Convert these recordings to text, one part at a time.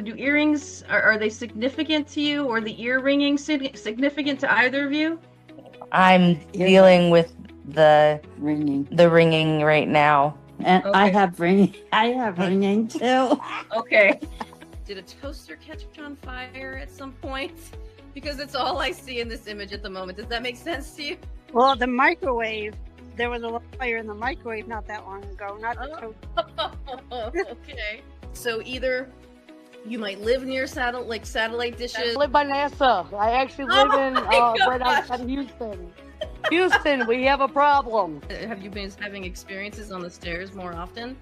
Do earrings, are they significant to you, or the ear ringing significant to either of you? I'm dealing with the ringing right now. And Okay. I have ringing too. Okay. Did a toaster catch on fire at some point? Because it's all I see in this image at the moment. Does that make sense to you? Well, the microwave, there was a little fire in the microwave not that long ago. Not the toaster. Okay. So either you might live near satellite dishes. I live by NASA. I actually live in right outside of Houston. Houston, we have a problem. Have you been having experiences on the stairs more often?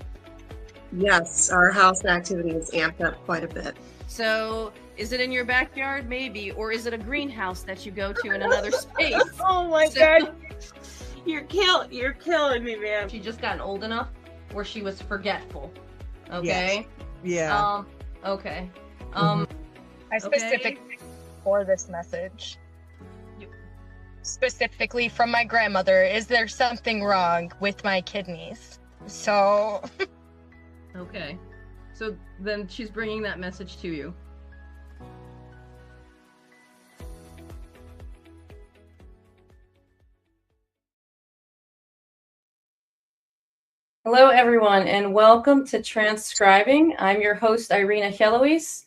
Yes, our house activity is amped up quite a bit. So is it in your backyard, maybe, or is it a greenhouse that you go to in another space? Oh my God, you're killing me, man. She just gotten old enough where she was forgetful. Okay. Yes. Yeah. Okay. I specifically for this message. Specifically from my grandmother, is there something wrong with my kidneys? So Okay. So then she's bringing that message to you. Hello, everyone, and welcome to Trance Scribing. I'm your host, Irene Achelois.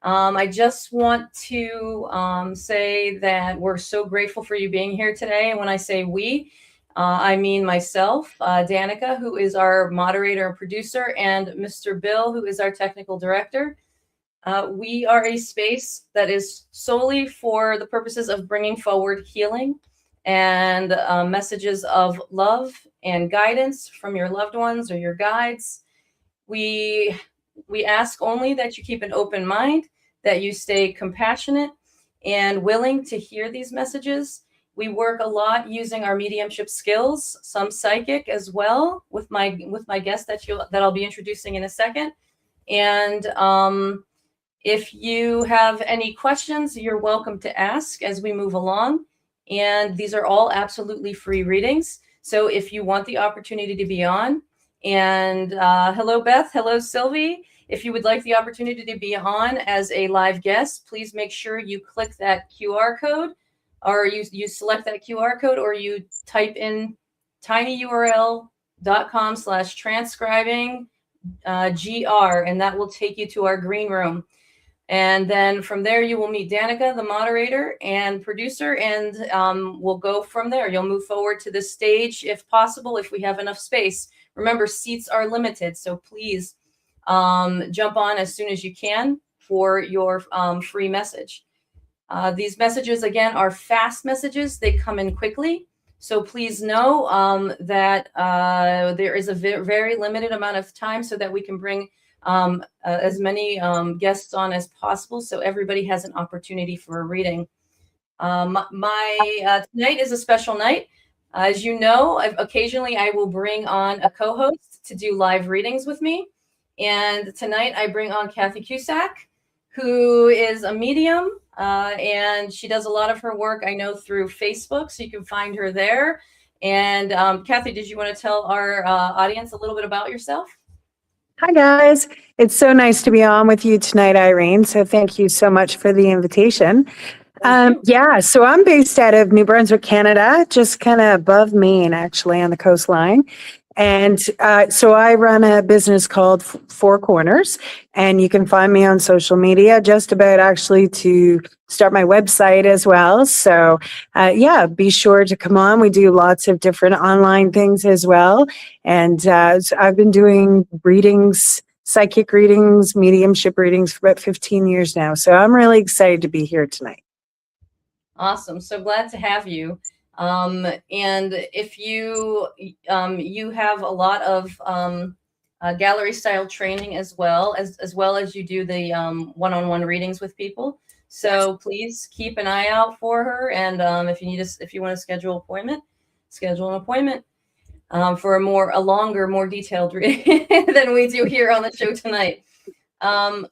I just want to say that we're so grateful for you being here today. And when I say we, I mean myself, Danica, who is our moderator and producer, and Mr. Bill, who is our technical director. We are a space that is solely for the purposes of bringing forward healing and messages of love and guidance from your loved ones or your guides. We ask only that you keep an open mind, that you stay compassionate and willing to hear these messages. We work a lot using our mediumship skills, some psychic as well, with my guest that I'll be introducing in a second. And if you have any questions, you're welcome to ask as we move along. And these are all absolutely free readings. So if you want the opportunity to be on, and hello, Beth, hello, Sylvie. If you would like the opportunity to be on as a live guest, please make sure you click that QR code, or you select that QR code, or you type in tinyurl.com/transcribing-gr, and that will take you to our green room. And then from there, you will meet Danica, the moderator and producer, and we'll go from there. You'll move forward to the stage if possible, if we have enough space. Remember, seats are limited, so please jump on as soon as you can for your free message. These messages, again, are fast messages. They come in quickly. So please know that there is a very limited amount of time so that we can bring as many guests on as possible, so everybody has an opportunity for a reading. Tonight is a special night. As you know, occasionally I will bring on a co-host to do live readings with me. And tonight I bring on Kathy Cusack, who is a medium, and she does a lot of her work, I know, through Facebook, so you can find her there. And Kathy, did you want to tell our audience a little bit about yourself? Hi, guys. It's so nice to be on with you tonight, Irene. So thank you so much for the invitation. So I'm based out of New Brunswick, Canada, just kind of above Maine, actually, on the coastline. And so I run a business called Four Corners, and you can find me on social media, just about actually to start my website as well. So be sure to come on. We do lots of different online things as well. And so I've been doing readings, psychic readings, mediumship readings for about 15 years now. So I'm really excited to be here tonight. Awesome. So glad to have you. And if you have a lot of gallery style training as well as you do the one-on-one readings with people. So please keep an eye out for her. And if you want to schedule an appointment for a longer, more detailed reading than we do here on the show tonight.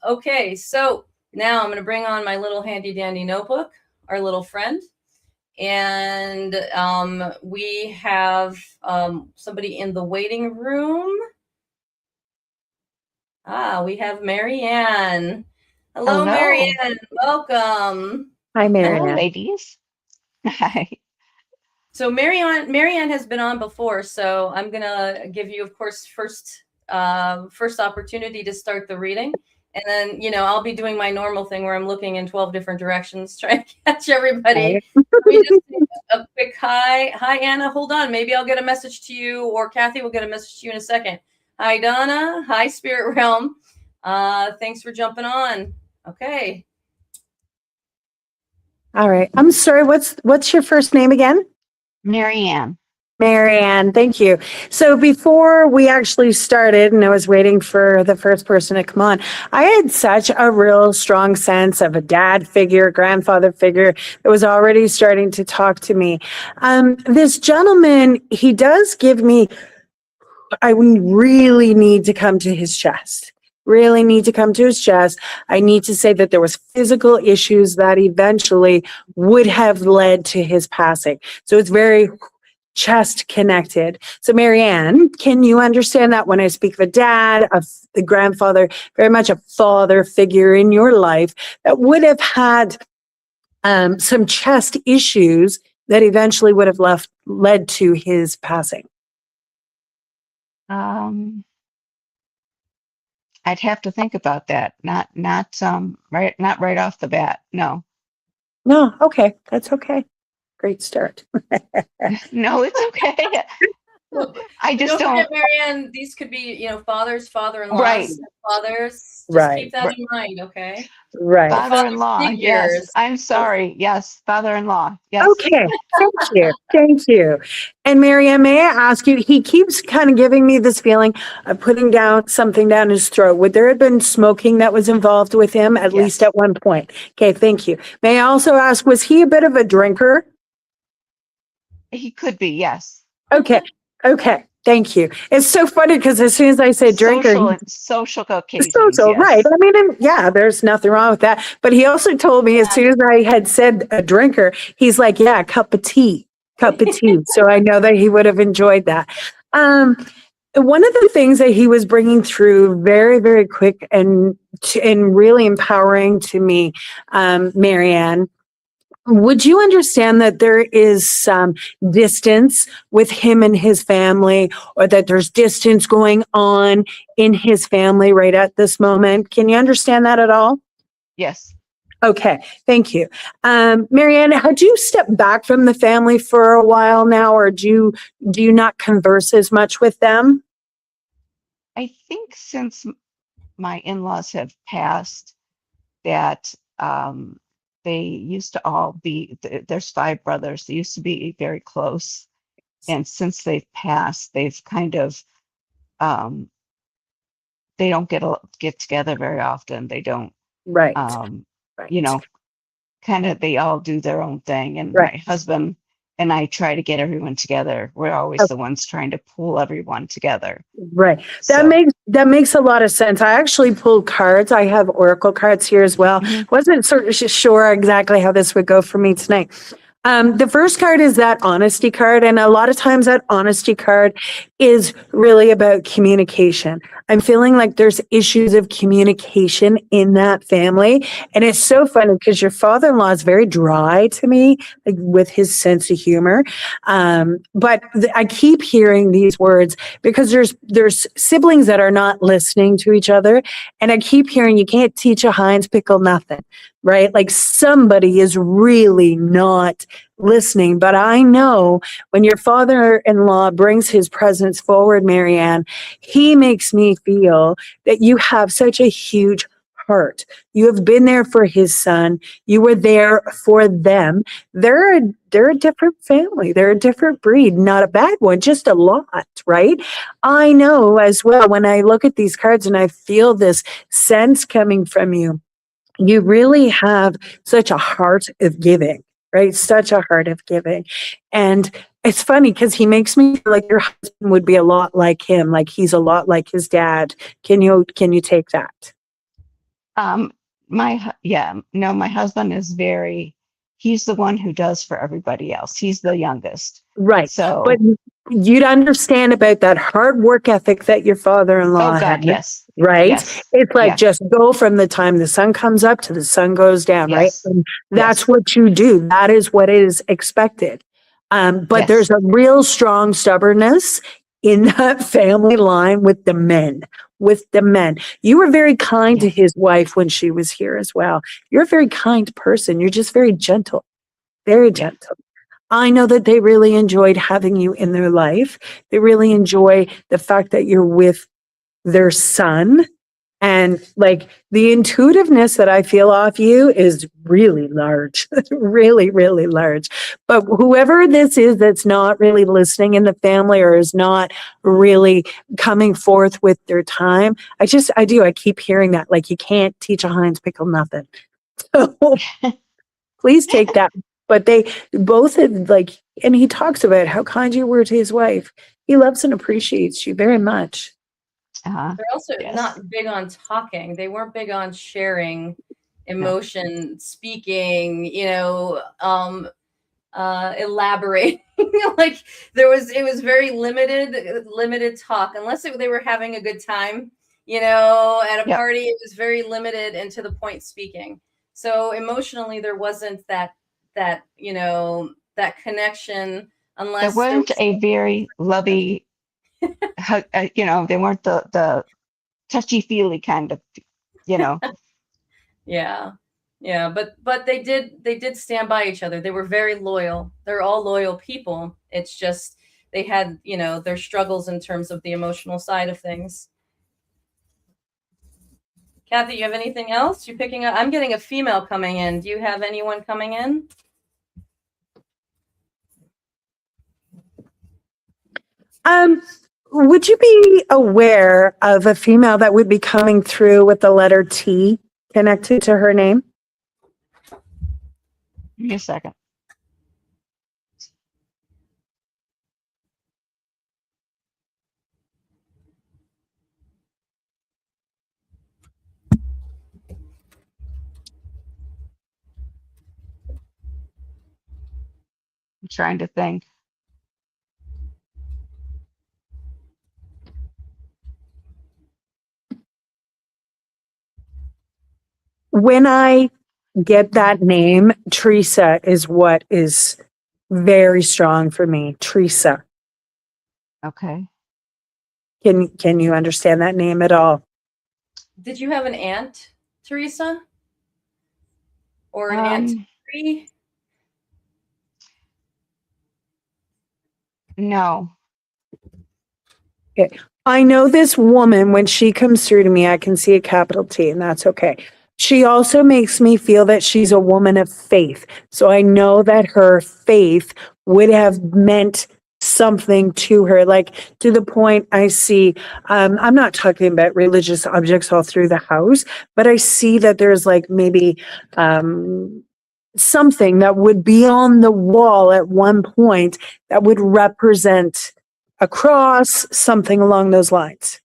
Okay, so now I'm going to bring on my little handy dandy notebook, our little friend. And we have somebody in the waiting room. We have Marianne. Hello, Hello. Marianne. Welcome. Hi, Hello, Marianne. ladies. Hi. So Marianne has been on before, so I'm gonna give you, of course, first opportunity to start the reading, and then I'll be doing my normal thing where I'm looking in 12 different directions, trying to catch everybody. Let me just take a quick hi, Anna. Hold on, maybe I'll get a message to you, or Kathy will get a message to you in a second. Hi, Donna. Hi, Spirit Realm. Thanks for jumping on. Okay. All right. I'm sorry. What's your first name again? Marianne. Marianne, thank you. So before we actually started and I was waiting for the first person to come on, I had such a real strong sense of a dad figure, grandfather figure that was already starting to talk to me. This gentleman, he does give me, I really need to come to his chest. Really need to come to his chest. I need to say that there was physical issues that eventually would have led to his passing. So it's very chest connected. So Marianne, can you understand that when I speak of a dad, the grandfather, very much a father figure in your life that would have had some chest issues that eventually would have led to his passing? I'd have to think about that. Not right off the bat. No. No, okay, that's okay. Great start. No, it's okay. Well, I just don't forget, don't. Marianne, these could be, fathers, father-in-laws, Right. fathers. Just Right. keep that in mind, okay? Right. Father-in-law. Yes. figures. I'm sorry. Yes. Father-in-law. Yes. Okay, thank you. Thank you. And Marianne, may I ask you, he keeps kind of giving me this feeling of putting down something down his throat. Would there have been smoking that was involved with him, at least at one point? Okay, thank you. May I also ask, was he a bit of a drinker? He could be. Yes. Okay, okay, thank you. It's so funny because as soon as I say drinker, Social occasions. social, Yes. right. I mean, and yeah, there's nothing wrong with that. But he also told me as soon as I had said a drinker, he's like, yeah, a cup of tea. So I know that he would have enjoyed that. One of the things that he was bringing through very, very quick and really empowering to me, Marianne, would you understand that there is some distance with him and his family, or that there's distance going on in his family right at this moment? Can you understand that at all? Yes. Okay, thank you. Marianne, had you stepped back from the family for a while now, or do you not converse as much with them? I think since my in-laws have passed, that they used to all be, there's 5 brothers. They used to be very close. And since they've passed, they've kind of, they don't get together very often. They don't, Right. right. Kind of, they all do their own thing. And Right. my husband and I try to get everyone together. We're always the ones trying to pull everyone together. Right. That makes a lot of sense. I actually pulled cards. I have oracle cards here as well. Wasn't sort of sure exactly how this would go for me tonight. The first card is that honesty card. And a lot of times that honesty card is really about communication. I'm feeling like there's issues of communication in that family. And it's so funny because your father-in-law is very dry to me, like, with his sense of humor. But I keep hearing these words because there's siblings that are not listening to each other. And I keep hearing, you can't teach a Heinz pickle nothing, right? Like somebody is really not listening. But I know when your father-in-law brings his presence forward, Marianne, he makes me feel that you have such a huge heart. You have been there for his son. You were there for them. They're a different family. They're a different breed, not a bad one, just a lot, right? I know as well when I look at these cards and I feel this sense coming from you, you really have such a heart of giving, right? Such a heart of giving. And it's funny because he makes me feel like your husband would be a lot like him, like he's a lot like his dad. Can you take that? My husband is he's the one who does for everybody else. He's the youngest. Right. So, But you'd understand about that hard work ethic that your father-in-law oh God, had. yes, Right? yes, It's like yes, just go from the time the sun comes up to the sun goes down, right? yes, And that's yes, what you do. That is what is expected. But yes, there's a real strong stubbornness in that family line with the men. With the men. You were very kind to yes, his wife when she was here as well. You're a very kind person. You're just very gentle. Very yeah. gentle. I know that they really enjoyed having you in their life. They really enjoy the fact that you're with their son. And like the intuitiveness that I feel off you is really large, really, really large. But whoever this is that's not really listening in the family or is not really coming forth with their time, I keep hearing that. Like you can't teach a Heinz pickle nothing. So please take that. But they both had like, and he talks about how kind you were to his wife. He loves and appreciates you very much. They're also Yes. not big on talking. They weren't big on sharing No. emotion, speaking, elaborating. Like it was very limited talk, unless they were having a good time, at a Yep. party. It was very limited and to the point speaking. So emotionally, there wasn't that connection, There unless weren't a very lovey, they weren't the touchy-feely kind of, Yeah. Yeah, but they did stand by each other. They were very loyal. They're all loyal people. It's just they had, their struggles in terms of the emotional side of things. Kathy, you have anything else? You picking up? I'm getting a female coming in. Do you have anyone coming in? Would you be aware of a female that would be coming through with the letter T connected to her name? Give me a second. I'm trying to think. When I get that name, Teresa is what is very strong for me. Teresa. Okay. Can you understand that name at all? Did you have an aunt, Teresa? Or an aunt Terry? No. Okay. I know this woman, when she comes through to me, I can see a capital T, and that's okay. She also makes me feel that she's a woman of faith. So I know that her faith would have meant something to her, like to the point I see, I'm not talking about religious objects all through the house, but I see that there's like maybe something that would be on the wall at one point that would represent a cross, something along those lines.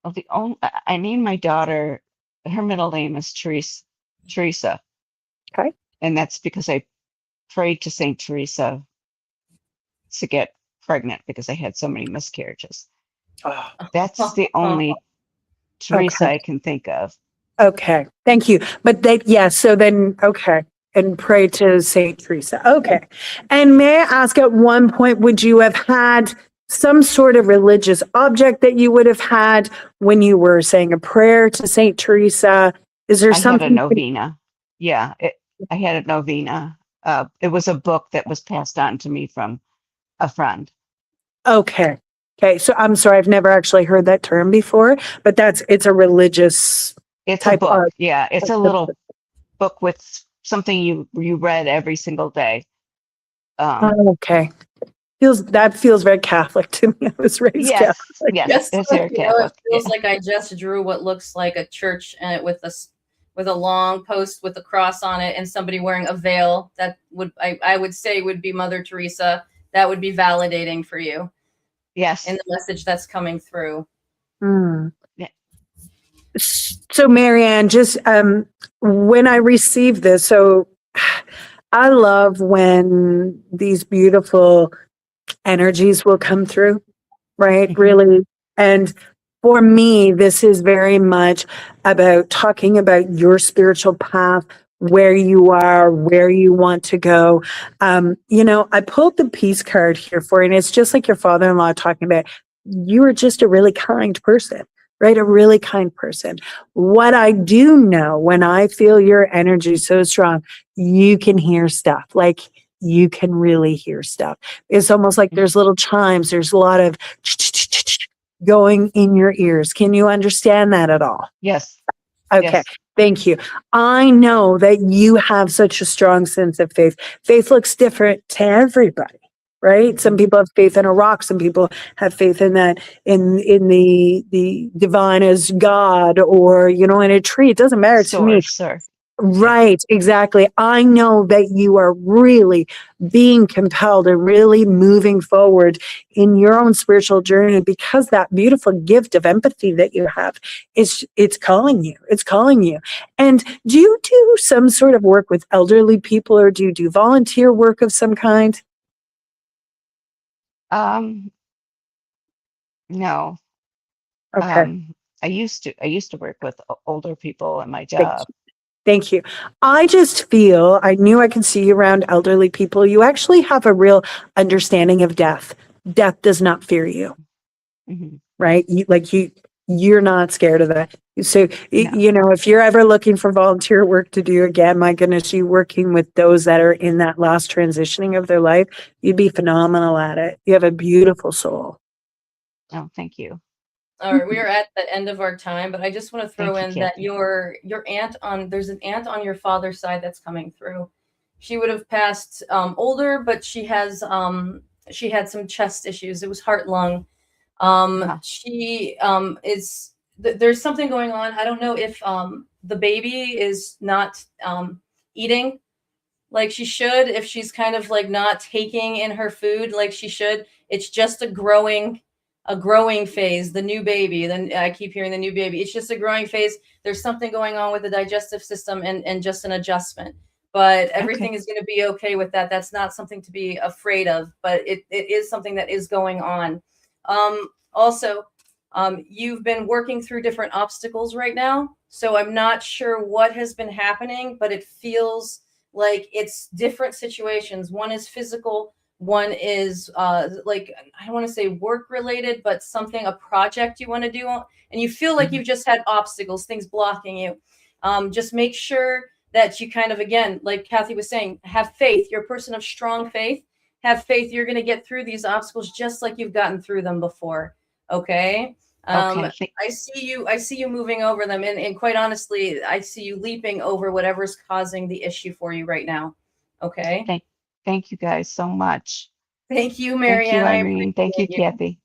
Well, I named my daughter, her middle name is Teresa. Okay. And that's because I prayed to Saint Teresa to get pregnant because I had so many miscarriages. Oh, That's the only Teresa I can think of. okay. Thank you. But so then, okay. And pray to Saint Teresa. Okay. And may I ask, at one point, would you have had some sort of religious object that you would have had when you were saying a prayer to Saint Teresa? Is there I something? had a novena. Yeah, I had a novena. It was a book that was passed on to me from a friend. Okay. Okay. So I'm sorry, I've never actually heard that term before, but it's a religious It's type a book. of. Yeah, it's a little book with something you read every single day. Okay. That feels very Catholic to me. I was raised Yes, Catholic. yes, it's very Catholic. It feels like I just drew what looks like a church and with a long post with a cross on it and somebody wearing a veil. That I would say would be Mother Teresa. That would be validating for you. Yes. And the message that's coming through. Mm. Yeah. So Marianne, just when I received this, so I love when these beautiful energies will come through, right? Really. And for me, this is very much about talking about your spiritual path, where you are, where you want to go. I pulled the peace card here for you, and it's just like your father-in-law talking about, you are just a really kind person, right? A really kind person. What I do know when I feel your energy so strong, you can hear stuff. Like you can really hear stuff. It's almost like there's little chimes. There's a lot of going in your ears. Can you understand that at all? Yes. Okay. Yes. Thank you. I know that you have such a strong sense of faith. Faith looks different to everybody, right? Some people have faith in a rock. Some people have faith in that, in the divine as God, or, in a tree. It doesn't matter to me. Source, sir. Right, exactly. I know that you are really being compelled and really moving forward in your own spiritual journey, because that beautiful gift of empathy that you have it's calling you. It's calling you. And do you do some sort of work with elderly people, or do you do volunteer work of some kind? No. Okay. I used to work with older people in my Thank job. you. Thank you. I just feel, I knew I could see you around elderly people. You actually have a real understanding of death. Death does not fear you, right? You're not scared of that. So, if you're ever looking for volunteer work to do again, my goodness, you working with those that are in that last transitioning of their life, you'd be phenomenal at it. You have a beautiful soul. Oh, thank you. All right, we are at the end of our time, but I just want to throw Thank you, in that Kathy. your aunt there's an aunt on your father's side that's coming through. She would have passed older, but she had some chest issues. It was heart lung. She is there's something going on. I don't know if the baby is not eating like she should, if she's kind of like not taking in her food like she should. It's just a growing phase, the new baby. Then I keep hearing the new baby. It's just a growing phase. There's something going on with the digestive system and just an adjustment. But everything is going to be okay with that. That's not something to be afraid of, but it is something that is going on. Also, you've been working through different obstacles right now. So I'm not sure what has been happening, but it feels like it's different situations. One is physical, one is like, I don't want to say work related, but a project you want to do, and you feel like you've just had obstacles, things blocking you. Just make sure that you kind of, again, like Kathy was saying, have faith. You're a person of strong faith. Have faith you're going to get through these obstacles just like you've gotten through them before. Okay. I see you moving over them, and quite honestly, I see you leaping over whatever's causing the issue for you right now. Okay. Thank you guys so much. Thank you, Thank you, Marianne. Irene. Thank you, I appreciate Kathy.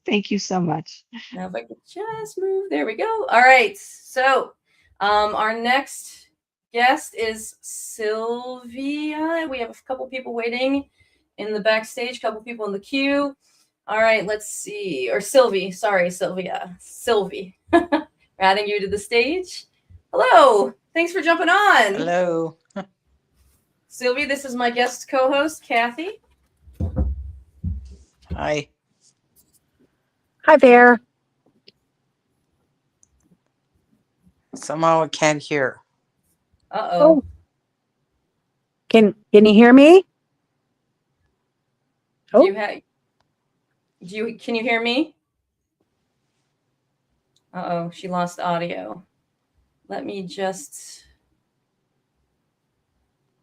Thank you so much. Now if I could just move, there we go. All right. So our next guest is Sylvia. We have a couple people waiting in the backstage, couple people in the queue. All right, let's see. Or Sylvie. Sorry, Sylvia. Sylvie. Adding you to the stage. Hello. Thanks for jumping on. Hello. Sylvie, this is my guest co-host, Kathy. Hi. Hi there. Somehow I can't hear. Uh-oh. Can you hear me? Can you hear me? Uh-oh, she lost audio. Let me just...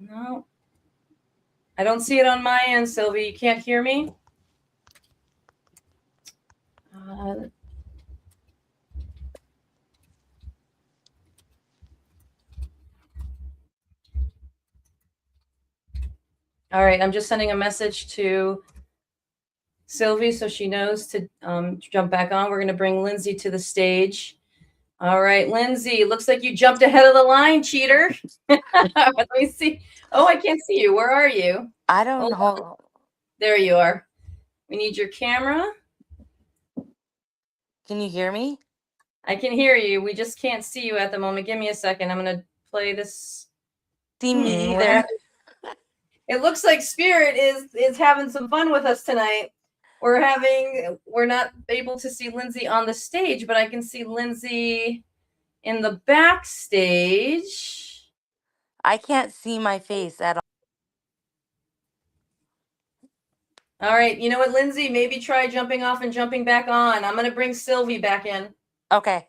No. I don't see it on my end, Sylvie. You can't hear me? All right, I'm just sending a message to Sylvie so she knows to jump back on. We're going to bring Lindsay to the stage. All right, Lindsay, looks like you jumped ahead of the line, cheater. Let me see. Oh, I can't see you. Where are you? I don't know. There you are. We need your camera. Can you hear me? I can hear you. We just can't see you at the moment. Give me a second. I'm going to play this see me Well, either. it looks like Spirit is having some fun with us tonight. We're not able to see Lindsay on the stage, but I can see Lindsay in the backstage. I can't see my face at all. All right, you know what, Lindsay? Maybe try jumping off and jumping back on. I'm going to bring Sylvie back in. Okay.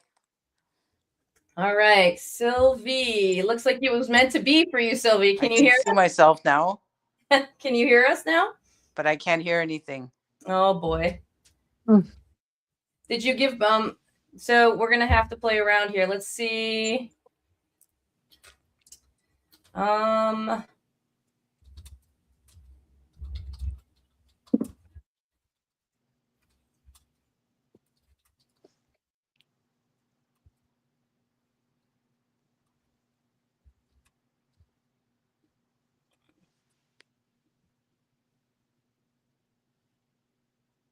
All right, Sylvie. Looks like it was meant to be for you, Sylvie. Can I you can hear see myself now, us? Can you hear us now? but I can't hear anything. Oh boy. Mm. Did you give so we're gonna have to play around here. Let's see.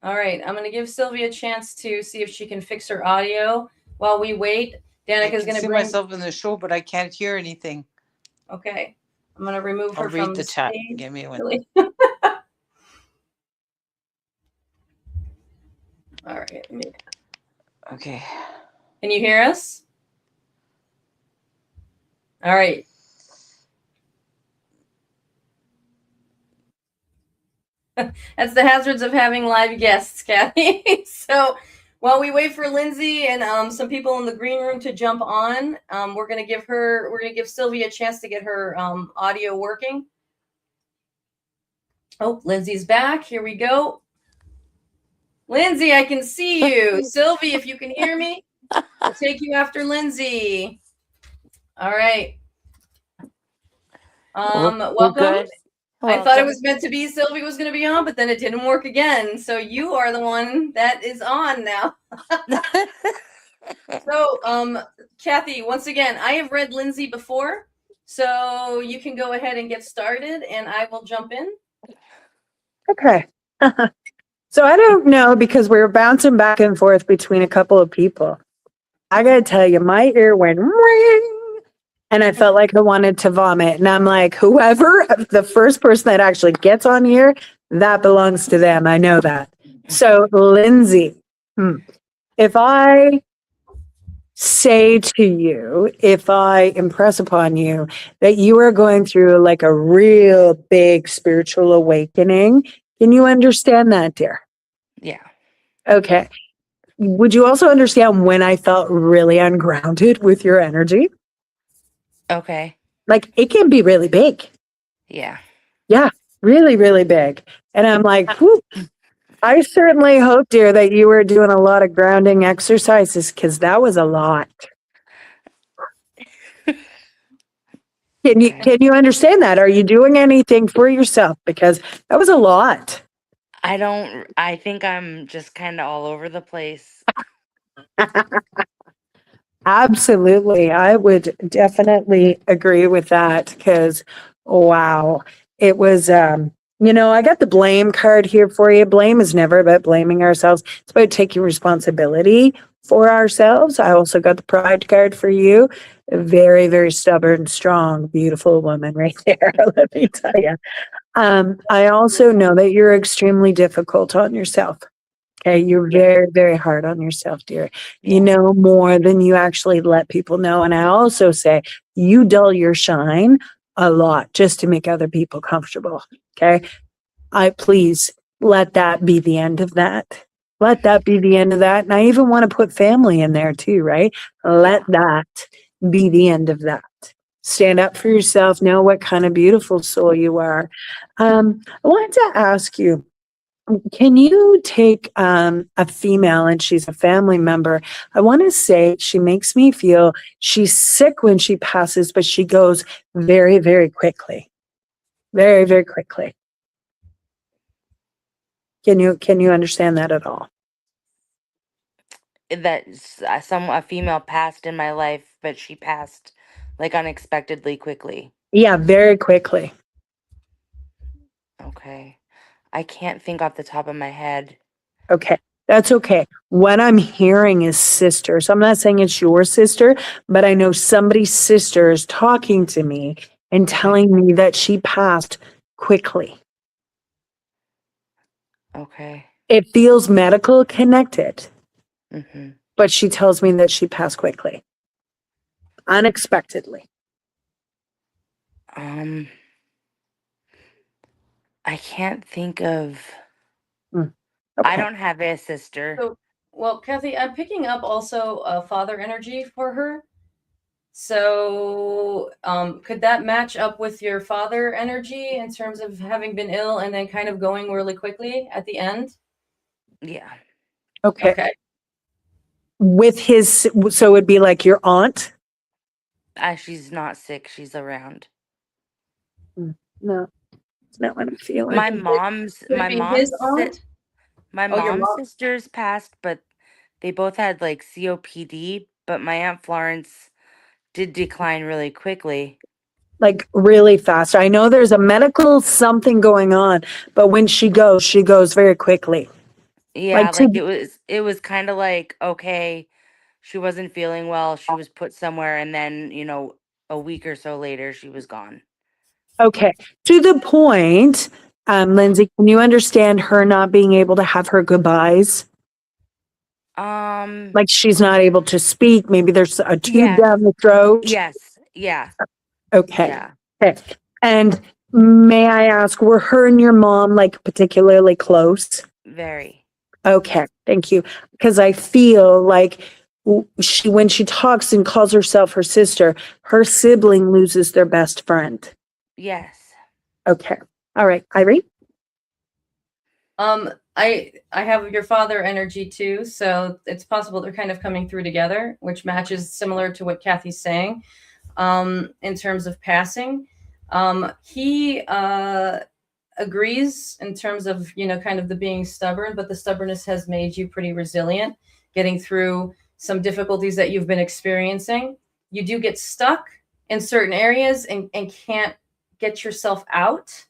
All right, I'm gonna give Sylvia a chance to see if she can fix her audio while we wait. Danica's I gonna see bring myself in the show, but I can't hear anything. Okay. I'm gonna remove I'll her read from the the chat. stage. Give me one. Really? All right. Okay. Can you hear us? All right. That's the hazards of having live guests, Kathy. So while we wait for Lindsay and some people in the green room to jump on, we're gonna give Sylvia a chance to get her audio working. Oh, Lindsay's back. Here we go. Lindsay, I can see you. Sylvie, if you can hear me, I'll take you after Lindsay. All right. Welcome. Good. I thought it was meant to be Sylvie was going to be on, but then it didn't work again. So you are the one that is on now. So, Kathy, once again, I have read Lindsay before, so you can go ahead and get started, and I will jump in. Okay. So I don't know because we were bouncing back and forth between a couple of people. I got to tell you, my ear went ring. And I felt like I wanted to vomit. And I'm like, whoever, the first person that actually gets on here, that belongs to them. I know that. So, Lindsay, if I say to you, if I impress upon you that you are going through like a real big spiritual awakening, can you understand that, dear? Yeah. Okay. Would you also understand when I felt really ungrounded with your energy? Okay. Like it can be really big. Yeah. Yeah, really, really big. And I'm like, whoop. I certainly hope, dear, that you were doing a lot of grounding exercises because that was a lot. Can you understand that? Are you doing anything for yourself? Because that was a lot. I think I'm just kind of all over the place. Absolutely. I would definitely agree with that because, wow, it was, I got the blame card here for you. Blame is never about blaming ourselves. It's about taking responsibility for ourselves. I also got the pride card for you. A very, very stubborn, strong, beautiful woman right there. Let me tell you. I also know that you're extremely difficult on yourself. Okay, you're very, very hard on yourself, dear. Yeah. You know more than you actually let people know. And I also say you dull your shine a lot just to make other people comfortable. Okay, please let that be the end of that. Let that be the end of that. And I even want to put family in there too, right? Let that be the end of that. Stand up for yourself. Know what kind of beautiful soul you are. I wanted to ask you, can you take a female and she's a family member? I want to say she makes me feel she's sick when she passes, but she goes very, very quickly. Very, very quickly. Can you understand that at all? That a female passed in my life, but she passed like unexpectedly quickly. Yeah, very quickly. Okay. I can't think off the top of my head. Okay, that's okay. What I'm hearing is sister. So I'm not saying it's your sister, but I know somebody's sister is talking to me and telling me that she passed quickly. Okay. It feels medical connected, Mm-hmm. but she tells me that she passed quickly, unexpectedly. I can't think of. Okay. I don't have a sister. So, well, Kathy, I'm picking up also father energy for her. So, could that match up with your father energy in terms of having been ill and then kind of going really quickly at the end? Yeah. Okay. Okay. With his, so it would be like your aunt? She's not sick. She's around. No, it's not what I'm feeling. My Could it mom's be his aunt? my Oh, your mom's mom. sisters passed, but they both had like COPD. But my Aunt Florence did decline really quickly. Like really fast. I know there's a medical something going on, but when she goes very quickly. Yeah, to, like it was kind of like, okay, she wasn't feeling well. She was put somewhere, and then, a week or so later, she was gone. okay. To the point, Lindsay, can you understand her not being able to have her goodbyes? Like she's not able to speak. Maybe there's a tube Yes. down the throat. Yes. Yeah. Okay. Yeah. Okay. And may I ask, were her and your mom like particularly close? Very. Okay. Thank you. Because I feel like when she talks and calls herself her sister, her sibling loses their best friend. Yes. Okay. All right. Irene? I have your father energy too, so it's possible they're kind of coming through together, which matches similar to what Kathy's saying. In terms of passing, he agrees in terms of kind of the being stubborn, but the stubbornness has made you pretty resilient, getting through some difficulties that you've been experiencing. You do get stuck in certain areas and can't get yourself out.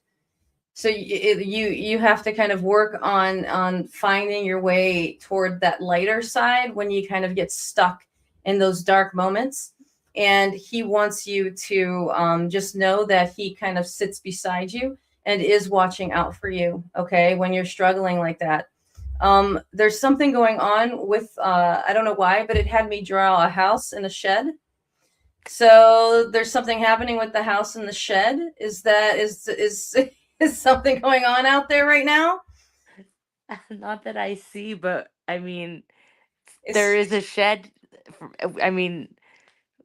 So you have to kind of work on finding your way toward that lighter side when you kind of get stuck in those dark moments. And he wants you to just know that he kind of sits beside you and is watching out for you. Okay, when you're struggling like that. There's something going on with I don't know why, but it had me draw a house in a shed. So there's something happening with the house and the shed. Is something going on out there right now? Not that I see, but I mean, there is a shed. I mean,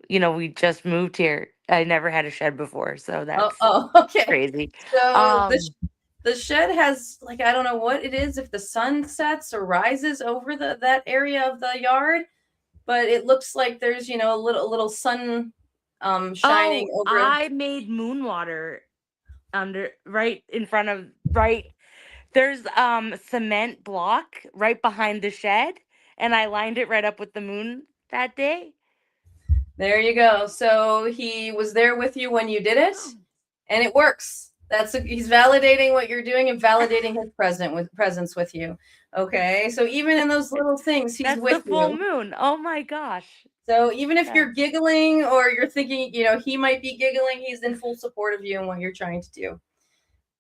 we just moved here. I never had a shed before, so that's okay. crazy. So the shed has, like, I don't know what it is, if the sun sets or rises over that area of the yard, but it looks like there's a little sun shining over. I made moon water right in front of there's cement block right behind the shed, and I lined it right up with the moon that day. There you go. So he was there with you when you did it, and it works. He's validating what you're doing and validating his presence with you. Okay, so even in those little things, he's That's with the full you. moon. Oh my gosh. So even if you're giggling or you're thinking, he might be giggling, he's in full support of you and what you're trying to do.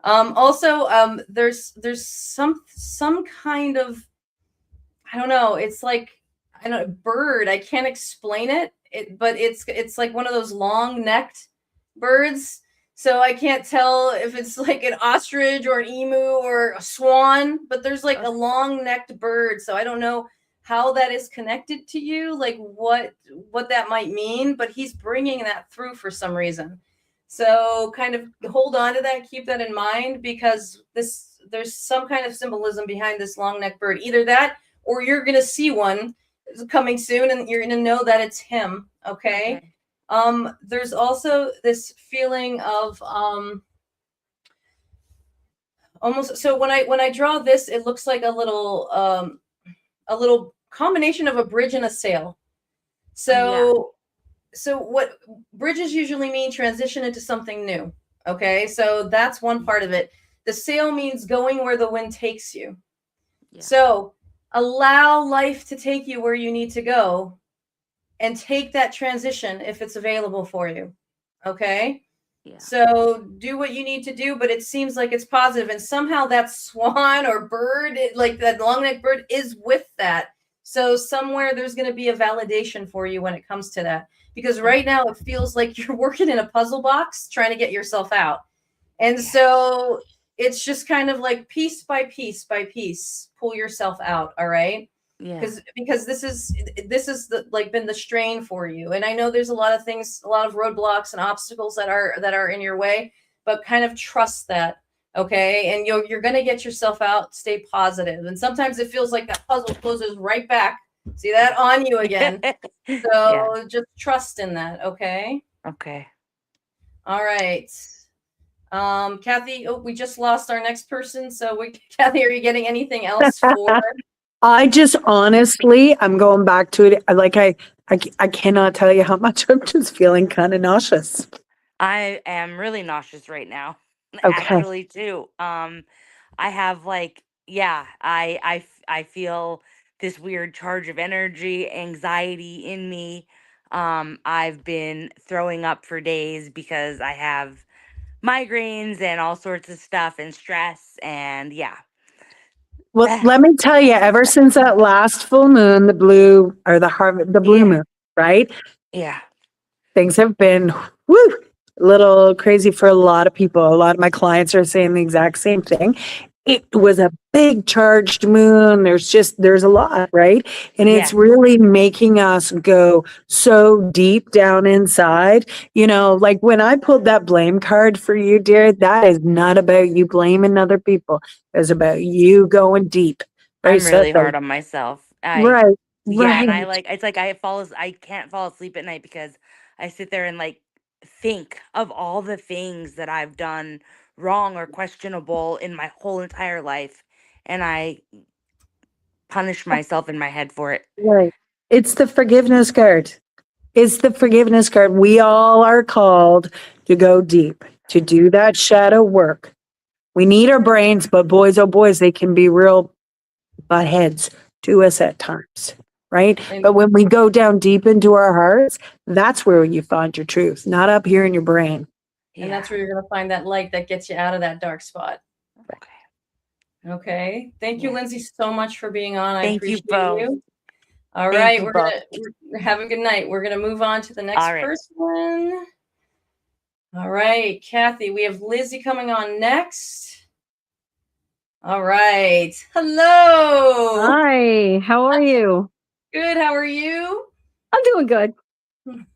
Also, there's some kind of, I don't know, it's like, I don't know, bird. I can't explain it. But it's like one of those long-necked birds. So I can't tell if it's like an ostrich or an emu or a swan, but there's like a long-necked bird. So I don't know how that is connected to you, like what that might mean, but he's bringing that through for some reason. So kind of hold on to that, keep that in mind, because there's some kind of symbolism behind this long-necked bird. Either that, or you're going to see one coming soon and you're going to know that it's him. Okay. There's also this feeling of almost, so when I draw this, it looks like a little combination of a bridge and a sail. So what bridges usually mean transition into something new. Okay, so that's one part of it. The sail means going where the wind takes you. So allow life to take you where you need to go and take that transition if it's available for you. Okay. Yeah. So do what you need to do, but it seems like it's positive, and somehow that swan or bird, like that long-necked bird, is with that. So somewhere there's going to be a validation for you when it comes to that, because right now it feels like you're working in a puzzle box trying to get yourself out. And so it's just kind of like piece by piece by piece, pull yourself out. All right. Yeah. Because this is the like been the strain for you. And I know there's a lot of things, a lot of roadblocks and obstacles that are in your way, but kind of trust that. Okay. And you're going to get yourself out, stay positive. And sometimes it feels like that puzzle closes right back. See that on you again. So just trust in that. Okay. Okay. All right. Kathy, we just lost our next person. So Kathy, are you getting anything else for? I just honestly, I'm going back to it. I cannot tell you how much I'm just feeling kind of nauseous. I am really nauseous right now. Okay. Actually, too. I have I feel this weird charge of energy, anxiety in me. I've been throwing up for days because I have migraines and all sorts of stuff and stress and Well, let me tell you, ever since that last full moon, the blue moon, right? Yeah. Things have been a little crazy for a lot of people. A lot of my clients are saying the exact same thing. It was a big charged moon. There's a lot, right? And it's really making us go so deep down inside. You know, like when I pulled that blame card for you, dear, that is not about you blaming other people. It's about you going deep. I'm really hard on myself. Right. Yeah, and it's like I can't fall asleep at night because I sit there and like think of all the things that I've done wrong or questionable in my whole entire life, and I punish myself in my head for it. Right. It's the forgiveness card. It's the forgiveness card. We all are called to go deep, to do that shadow work. We need our brains, but boys, oh boys, they can be real butt heads to us at times, right? But when we go down deep into our hearts, that's where you find your truth, not up here in your brain. And that's where you're going to find that light that gets you out of that dark spot. Okay. Thank you, Lindsay, so much for being on. I appreciate you. All right. We're going to have a good night. We're going to move on to the next person. All right, Kathy, we have Lizzie coming on next. All right. Hello. Hi. How are you? Good. How are you? I'm doing good.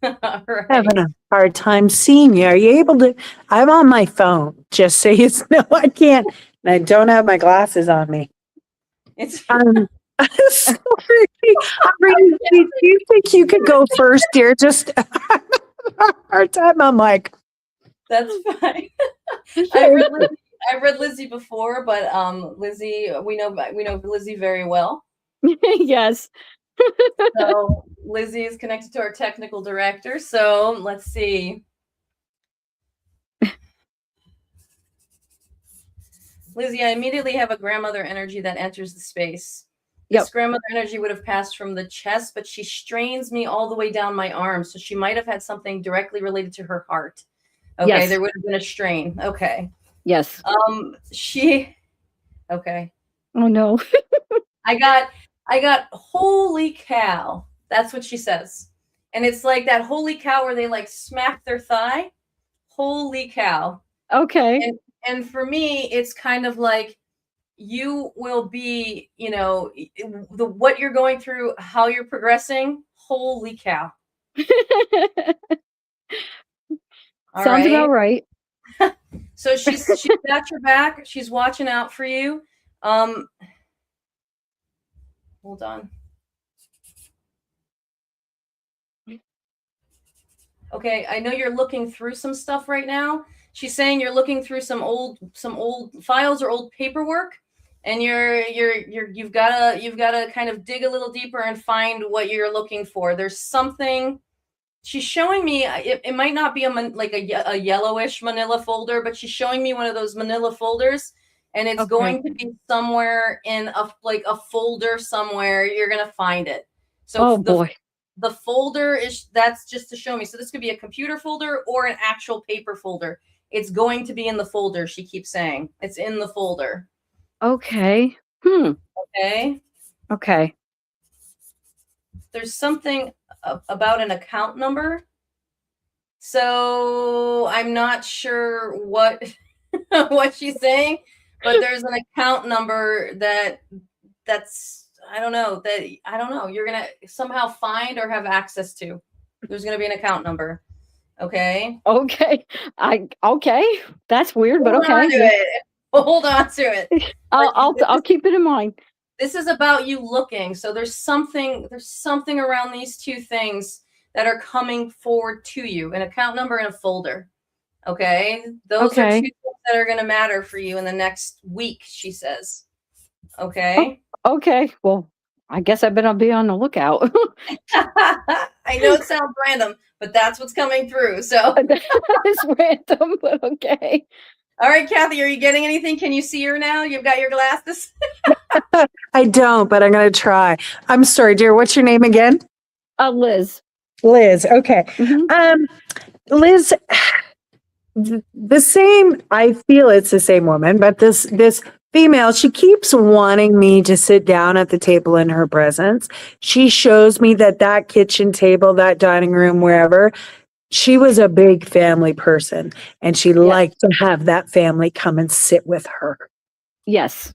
All right. Having a hard time seeing you. Are you able to? I'm on my phone. Just so you know, I can't. And I don't have my glasses on me. It's sorry. Do you think you could go first, dear? Just hard time. I'm like, that's fine. I read Lizzie before, but Lizzie, we know Lizzie very well. Yes. So Lizzie is connected to our technical director. So let's see. Lizzie, I immediately have a grandmother energy that enters the space. This grandmother energy would have passed from the chest, but she strains me all the way down my arm. So she might have had something directly related to her heart. Okay, there would have been a strain. Okay. Yes. Okay. Oh no. I got holy cow. That's what she says. And it's like that holy cow where they like smack their thigh. Holy cow. Okay. And for me, it's kind of like you will be, you know, what you're going through, how you're progressing. Holy cow. Sounds about right. So she's got your back. She's watching out for you. Hold on. Okay, I know you're looking through some stuff right now. She's saying you're looking through some old files or old paperwork, and you've got to kind of dig a little deeper and find what you're looking for. There's something. She's showing me it might not be a yellowish manila folder, but she's showing me one of those manila folders, and it's going to be somewhere in a folder somewhere. You're gonna find it. So boy. the folder that's just to show me. So this could be a computer folder or an actual paper folder. It's going to be in the folder, she keeps saying. It's in the folder. Okay. Okay. Okay. There's something about an account number. So I'm not sure what what she's saying, but there's an account number that's I don't know you're gonna somehow find or have access to. There's gonna be an account number. Okay. Okay. Okay. That's weird, but okay. Hold on to it. I'll keep it in mind. This is about you looking. So there's something around these two things that are coming forward to you, an account number and a folder. Okay. Those are two things that are going to matter for you in the next week, she says. Okay. Oh, okay. Well, I guess I better be on the lookout. I know it sounds random, but that's what's coming through. So it's random, but okay. All right, Kathy, are you getting anything? Can you see her now? You've got your glasses? I don't, but I'm going to try. I'm sorry, dear. What's your name again? Liz. Liz. Okay. Liz, the same, I feel it's the same woman, but this female, she keeps wanting me to sit down at the table in her presence. She shows me that kitchen table, that dining room, wherever, she was a big family person, and she liked to have that family come and sit with her. Yes.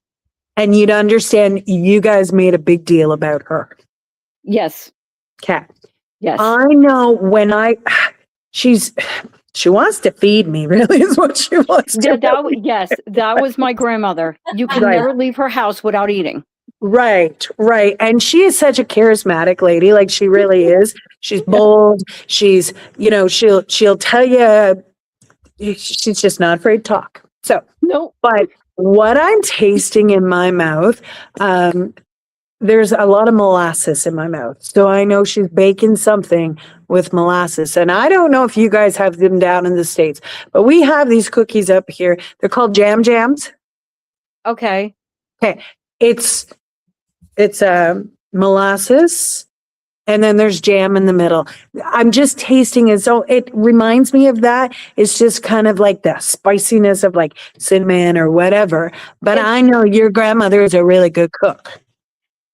And you'd understand, you guys made a big deal about her. Yes. Okay. Yes. I know she wants to feed me, really, is what she wants to do. Yes, that was my grandmother. You can never leave her house without eating. Right. And she is such a charismatic lady, like she really is. She's bold. She's, she'll tell you, she's just not afraid to talk. So, no. But what I'm tasting in my mouth, there's a lot of molasses in my mouth. So I know she's baking something with molasses. And I don't know if you guys have them down in the States, but we have these cookies up here. They're called jam jams. Okay. Okay. It's molasses, and then there's jam in the middle. I'm just tasting it. So it reminds me of that. It's just kind of like the spiciness of like cinnamon or whatever. But I know your grandmother is a really good cook.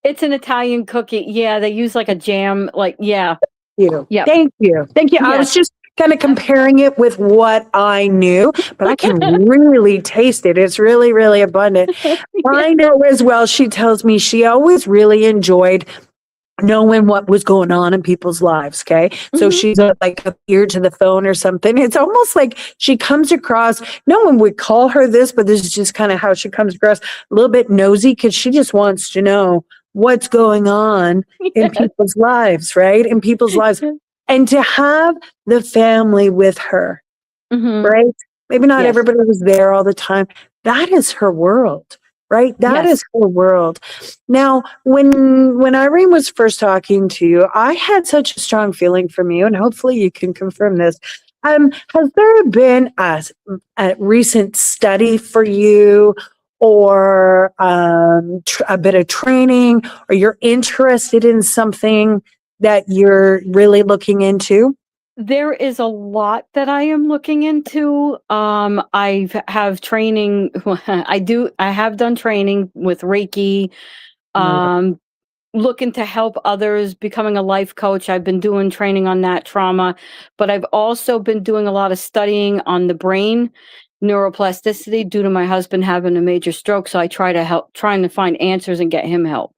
It's an Italian cookie. Yeah, they use like a jam, Yeah. Yeah. Thank you. Yes. I was just kind of comparing it with what I knew, but I can really taste it. It's really, really abundant. I know as well, she tells me she always really enjoyed knowing what was going on in people's lives. Okay. So she's like a ear to the phone or something. It's almost like she comes across, no one would call her this, but this is just kind of how she comes across, a little bit nosy, because she just wants to know what's going on in people's lives, right? In people's lives. And to have the family with her, right? Maybe not everybody was there all the time. That is her world, right? That is her world. Now, when Irene was first talking to you, I had such a strong feeling from you, and hopefully you can confirm this. Has there been a recent study for you, or a bit of training, or you're interested in something that you're really looking into? There is a lot that I am looking into. I have training. I have done training with Reiki, looking to help others, becoming a life coach. I've been doing training on that trauma, but I've also been doing a lot of studying on the brain neuroplasticity due to my husband having a major stroke. So I trying to find answers and get him help.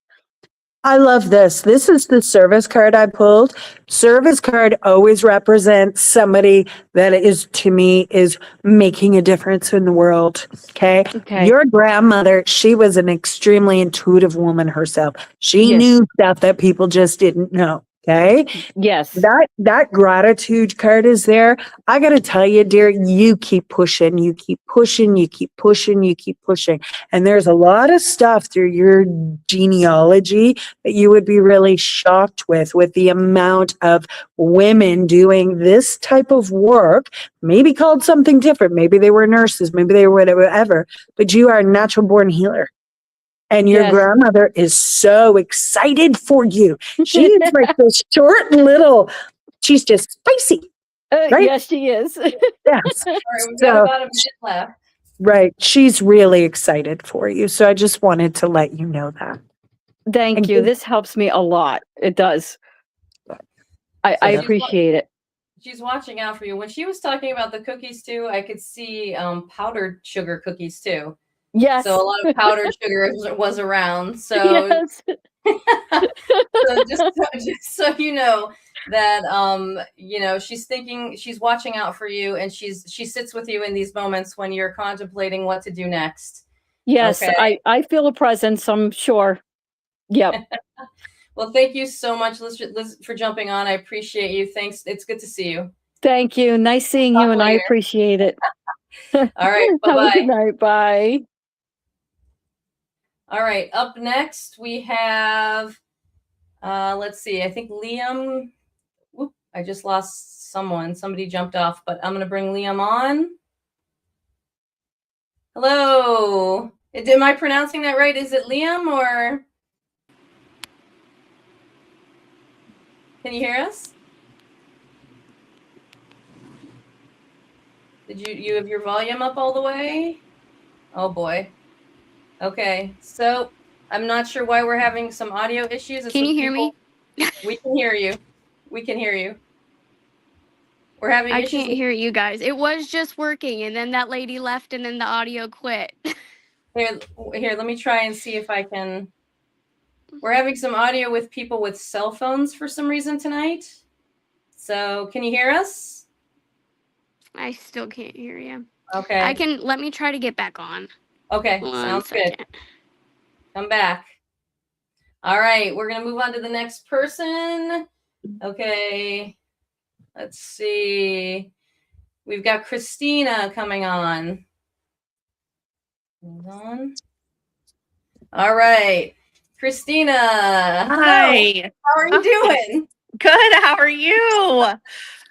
I love this. This is the service card I pulled. Service card always represents somebody that is, to me, is making a difference in the world. Okay. Your grandmother, she was an extremely intuitive woman herself. She knew stuff that people just didn't know. Okay. Yes. That gratitude card is there. I got to tell you, dear, you keep pushing, you keep pushing, you keep pushing, you keep pushing. And there's a lot of stuff through your genealogy that you would be really shocked with the amount of women doing this type of work, maybe called something different. Maybe they were nurses, maybe they were whatever, but you are a natural born healer. And your Yes. grandmother is so excited for you. She is like this short little, she's just spicy, right? Yes, she is. Yes. All right, we've got So, about a minute left. right. She's really excited for you. So I just wanted to let you know that. Thank And you. give- This helps me a lot. It does. I she's appreciate it. She's watching out for you. When she was talking about the cookies too, I could see powdered sugar cookies too. Yes. So a lot of powdered sugar was around. So, Yes. so just so you know that you know, she's watching out for you, and she sits with you in these moments when you're contemplating what to do next. Yes, Okay. I feel a presence, I'm sure. Yep. Well, thank you so much, Liz, for jumping on. I appreciate you. Thanks. It's good to see you. Thank you. Nice seeing you, and I later. appreciate it. All right. Have a good Bye-bye. night. Bye. All right. Up next, we have, let's see, I think Liam. Whoop, I just lost someone. Somebody jumped off, but I'm going to bring Liam on. Hello. Am I pronouncing that right? Is it Liam or? Can you hear us? Did you have your volume up all the way? Oh boy. Okay. So I'm not sure why we're having some audio issues. Can you hear me? We can hear you. We can hear you. We're having I issues. can't hear you guys. It was just working, and then that lady left, and then the audio quit. Here, let me try and see if I can. We're having some audio with people with cell phones for some reason tonight. So can you hear us? I still can't hear you. Okay. Let me try to get back on. Okay, One sounds second. good. Come back. All right, we're gonna move on to the next person. Okay, let's see. We've got Christina coming on. Hold on. All right, Christina. Hi. Hello. How are you doing? Good. How are you?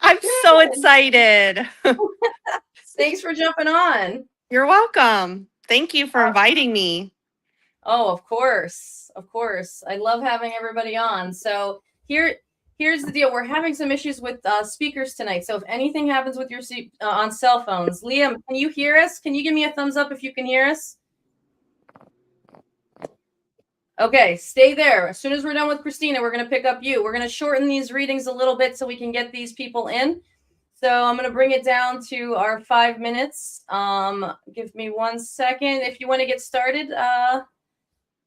I'm so excited. Thanks for jumping on. You're welcome. Thank you for inviting me. Oh, of course. Of course. I love having everybody on. So here's the deal. We're having some issues with speakers tonight. So if anything happens with your on cell phones, Liam, can you hear us? Can you give me a thumbs up if you can hear us? Okay, stay there. As soon as we're done with Christina, we're going to pick up you. We're going to shorten these readings a little bit so we can get these people in. So I'm going to bring it down to our 5 minutes. Give me 1 second. If you want to get started,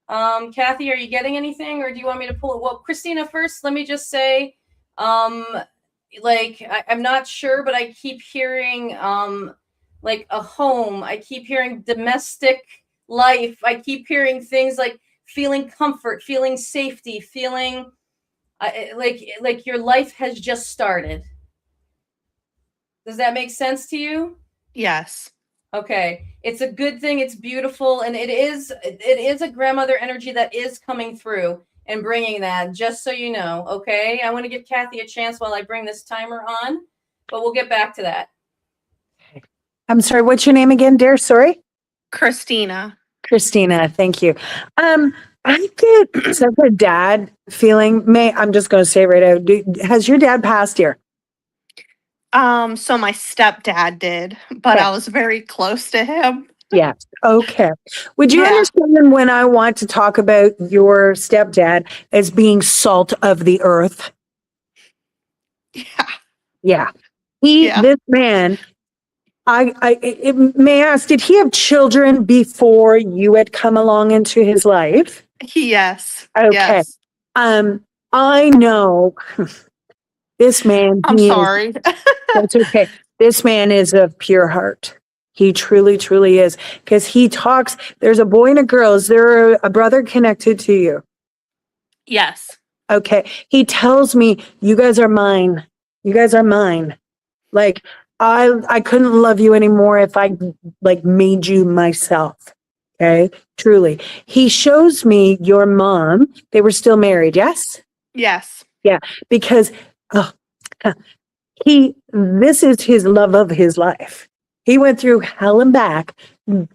Kathy, are you getting anything, or do you want me to pull it? Well, Christina, first, let me just say, like, I'm not sure, but I keep hearing, like a home. I keep hearing domestic life. I keep hearing things like feeling comfort, feeling safety, feeling like your life has just started. Does that make sense to you? Yes. Okay. It's a good thing. It's beautiful. And it is a grandmother energy that is coming through and bringing that, just so you know. Okay. I want to give Kathy a chance while I bring this timer on, but we'll get back to that. I'm sorry, what's your name again, dear? Sorry. Christina. Christina, thank you. I get such a dad feeling. I'm just going to say right out. Has your dad passed here? So my stepdad did, but I was very close to him. Yeah. Okay. Would you understand when I want to talk about your stepdad as being salt of the earth? Yeah. This man, may I ask, did he have children before you had come along into his life? Yes. Okay. Yes. I know this man. I'm sorry. That's okay. This man is of pure heart. He truly, truly is. Because he talks, there's a boy and a girl. Is there a brother connected to you? Yes. Okay. He tells me, you guys are mine. You guys are mine. Like, I couldn't love you anymore if I like made you myself. Okay. Truly. He shows me your mom. They were still married. Yes? Yes. Yeah. Because this is his love of his life. He went through hell and back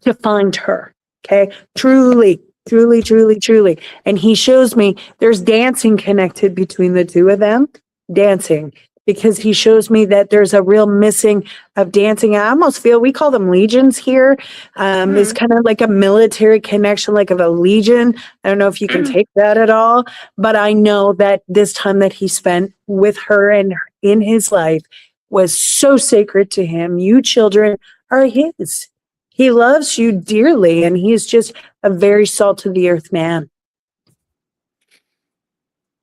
to find her. Okay. Truly. Truly, truly, truly. And he shows me there's dancing connected between the two of them, dancing, because he shows me that there's a real missing of dancing. I almost feel we call them legions here. It's kind of like a military connection, like of a legion. I don't know if you can take that at all, but I know that this time that he spent with her and in his life was so sacred to him. You children are his. He loves you dearly, and he is just a very salt of the earth man.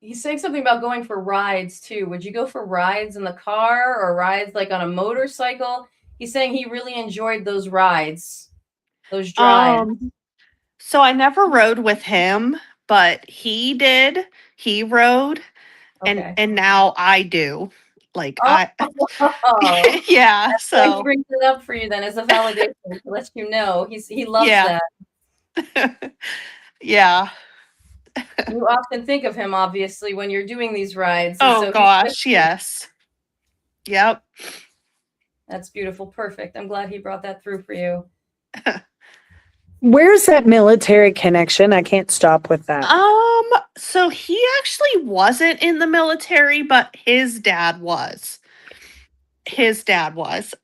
He's saying something about going for rides too. Would you go for rides in the car or rides like on a motorcycle? He's saying he really enjoyed those rides, those drives. So I never rode with him, but he did. He rode, Okay. and now I do. Like Oh, yeah. that's why he So brings it up for you then as a validation to let you know he loves Yeah. that. yeah. You often think of him, obviously, when you're doing these rides. And Oh so he's with gosh, you. yes. Yep. That's beautiful. Perfect. I'm glad he brought that through for you. Where's that military connection? I can't stop with that. So he actually wasn't in the military, but his dad was. His dad was.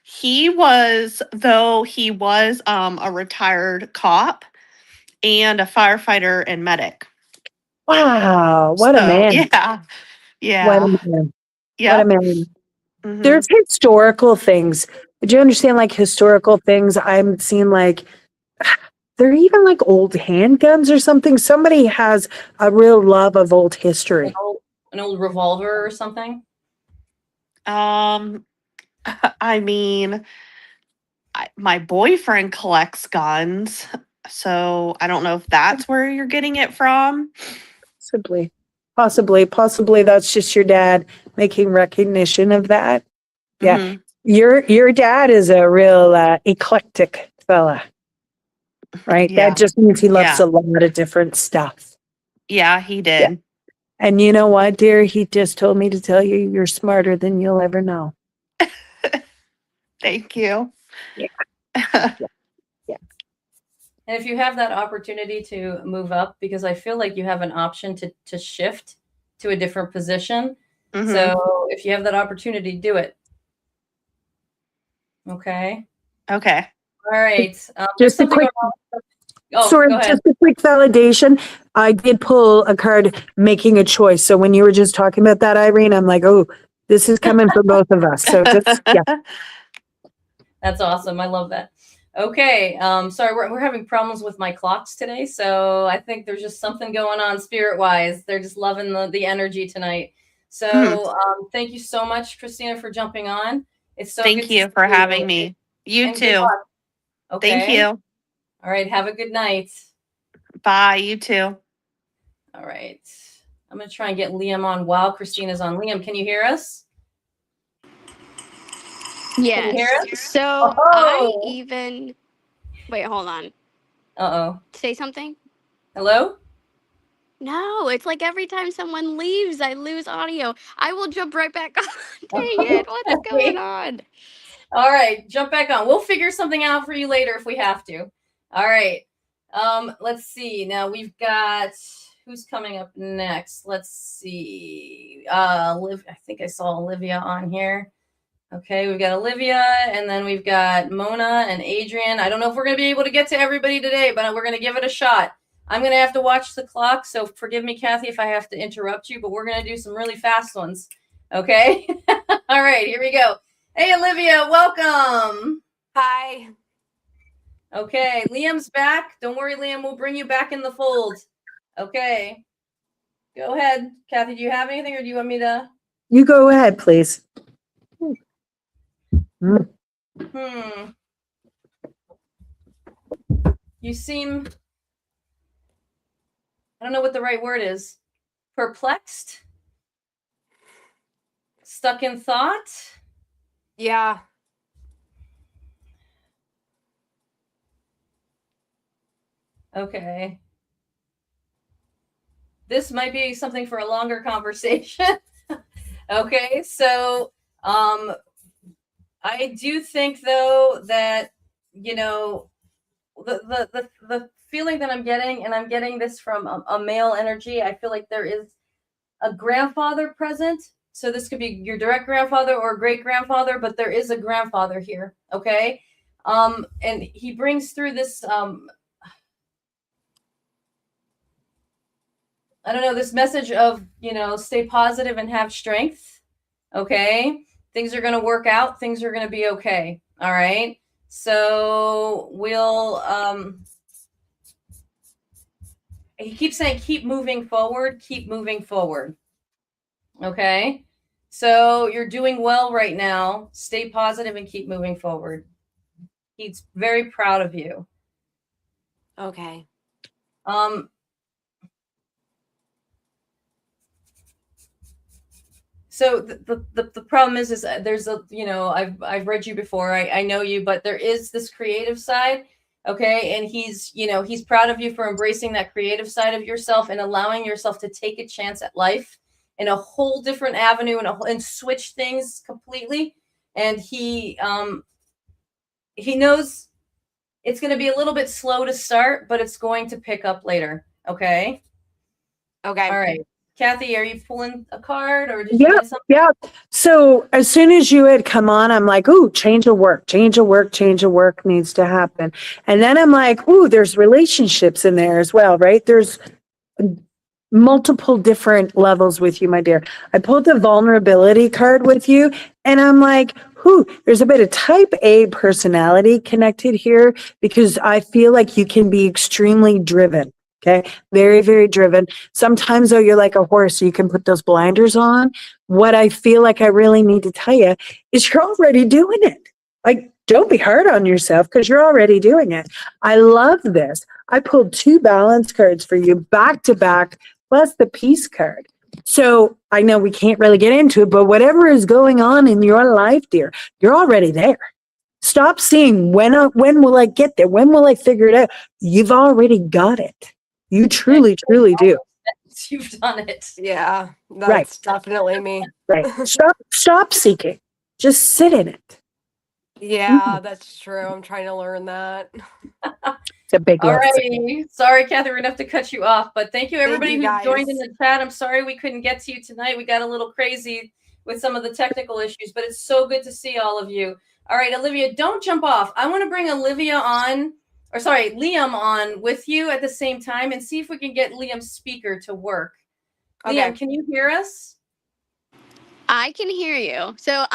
He was, though he was a retired cop and a firefighter and medic. Wow, what a So, man. yeah. What Yeah. a man. What a Yep. man. Mhm. There's historical things. Do you understand like historical things? I'm seeing like they're even like old handguns or something. Somebody has a real love of old history. An old revolver or something? I mean, my boyfriend collects guns, so I don't know if that's where you're getting it from. Possibly that's just your dad making recognition of that. Yeah. Mhm. Your dad is a real eclectic fella, right? Yeah. That just means he loves Yeah. a lot of different stuff. Yeah, he Yeah. did. And you know what, dear? He just told me to tell you you're smarter than you'll ever know. Thank you. Yeah. And if you have that opportunity to move up, because I feel like you have an option to shift to a different position. Mhm. So if you have that opportunity, do it. Okay. Okay. All right. There's Just a something quick, Oh, sorry, go ahead. just a quick validation. I did pull a card making a choice. So when you were just talking about that, Irene, I'm like, oh, this is coming for both of us. So just, yeah. That's awesome. I love that. Okay. Sorry, we're having problems with my clocks today. So I think there's just something going on spirit wise. They're just loving the energy tonight. So thank you so much, Christina, for jumping on. It's so Thank good to you see for you. having me. You And good too. luck. Okay. Thank you. All right. Have a good night. Bye. You too. All right. I'm going to try and get Liam on while Christina's on. Liam, can you hear us? Yes. Can you hear us? So I even wait, hold on. Uh-oh. Say something. Hello? No, it's like every time someone leaves, I lose audio. I will jump right back on. Dang it, what's going on? All right, jump back on. We'll figure something out for you later if we have to. All right. Let's see. Now we've got who's coming up next. Let's see. Liv, I think I saw Olivia on here. Okay, we've got Olivia, and then we've got Mona and Adrian. I don't know if we're going to be able to get to everybody today, but we're going to give it a shot. I'm going to have to watch the clock, so forgive me, Kathy, if I have to interrupt you, but we're going to do some really fast ones. Okay? All right, here we go. Hey, Olivia, welcome. Hi. Okay, Liam's back. Don't worry, Liam, we'll bring you back in the fold. Okay. Go ahead. Kathy, do you have anything, or do you want me to? You go ahead, please. You seem, I don't know what the right word is. Perplexed? Stuck in thought? Yeah. Okay. This might be something for a longer conversation. Okay, so I do think though that, you know, the feeling that I'm getting, and I'm getting this from a male energy. I feel like there is a grandfather present. So this could be your direct grandfather or great grandfather, but there is a grandfather here. Okay. And he brings through this, I don't know, this message of, stay positive and have strength. Okay. Things are going to work out. Things are going to be okay. All right. So we'll, he keeps saying, keep moving forward, keep moving forward. Okay. So you're doing well right now. Stay positive and keep moving forward. He's very proud of you. Okay. So the problem is there's a, I've read you before. I know you, but there is this creative side. Okay. And he's proud of you for embracing that creative side of yourself and allowing yourself to take a chance at life in a whole different avenue and switch things completely. And he knows it's going to be a little bit slow to start, but it's going to pick up later. Okay. Okay. All right. Kathy, are you pulling a card or did you get something? Yeah. So as soon as you had come on, I'm like, ooh, change of work needs to happen. And then I'm like, ooh, there's relationships in there as well, right? There's multiple different levels with you, my dear. I pulled the vulnerability card with you and I'm like, ooh, there's a bit of type A personality connected here because I feel like you can be extremely driven. Okay. Very, very driven. Sometimes though, you're like a horse, so you can put those blinders on. What I feel like I really need to tell you is you're already doing it. Like, don't be hard on yourself because you're already doing it. I love this. I pulled 2 balance cards for you back to back, plus the peace card. So I know we can't really get into it, but whatever is going on in your life, dear, you're already there. Stop seeing when will I get there? When will I figure it out? You've already got it. You truly, truly do. You've done it. Yeah, that's Right. definitely me. Right. Stop seeking. Just sit in it. Yeah, that's true. I'm trying to learn that. It's a big All lesson. righty. Sorry, Kathy, we're gonna have to cut you off, but thank you everybody you, who guys. joined in the chat. I'm sorry we couldn't get to you tonight. We got a little crazy with some of the technical issues, but it's so good to see all of you. All right, Olivia, don't jump off. I want to bring Liam on with you at the same time and see if we can get Liam's speaker to work. Okay. Liam, can you hear us? I can hear you. So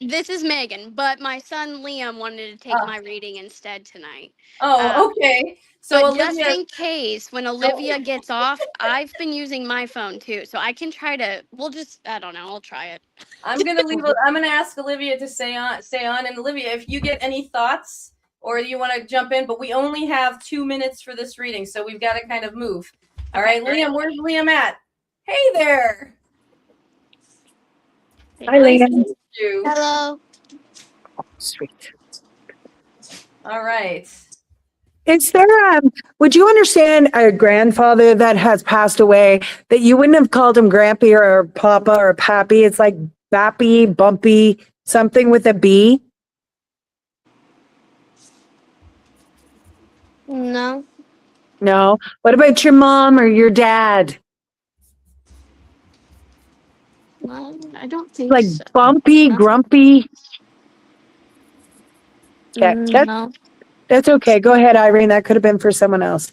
this is Megan, but my son Liam wanted to take my reading instead tonight. Okay. So But Olivia, just in case, when Olivia gets off, I've been using my phone too. So I can try to, I don't know, I'll try it. I'm gonna ask Olivia to stay on. And Olivia, if you get any thoughts or you want to jump in, but we only have 2 minutes for this reading, so we've got to kind of move. All right, Liam, where's Liam at? Hey there. Hi, Nice to Liam. meet you. Hello. Sweet. All right. Is there, would you understand a grandfather that has passed away that you wouldn't have called him Grampy or Papa or Pappy? It's like Bappy, Bumpy, something with a B? No. No. What about your mom or your dad? Well, I don't think Like so. Bumpy, No. Grumpy? Okay, No. that's okay. Go ahead, Irene. That could have been for someone else.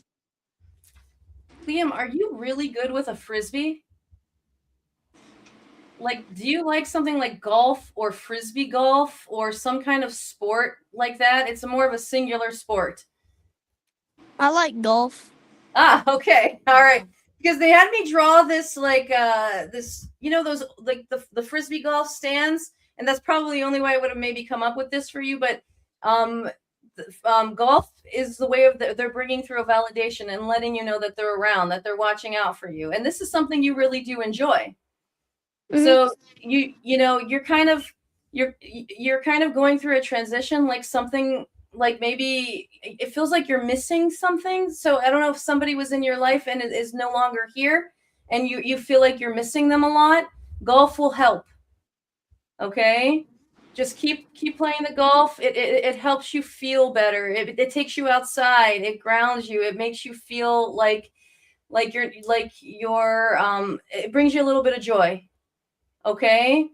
Liam, are you really good with a frisbee? Like, do you like something like golf or frisbee golf or some kind of sport like that? It's more of a singular sport. I like golf. Okay. All right. Because they had me draw this those like the frisbee golf stands, and that's probably the only way I would have maybe come up with this for you. But golf is the way of they're bringing through a validation and letting you know that they're around, that they're watching out for you, and this is something you really do enjoy. Mm-hmm. So you're kind of going through a transition, like something. Like maybe it feels like you're missing something. So I don't know if somebody was in your life and is no longer here and you feel like you're missing them a lot. Golf will help. Okay. just keep playing the golf. It helps you feel better. It takes you outside. It grounds you. It makes you feel like you're it brings you a little bit of joy. Okay.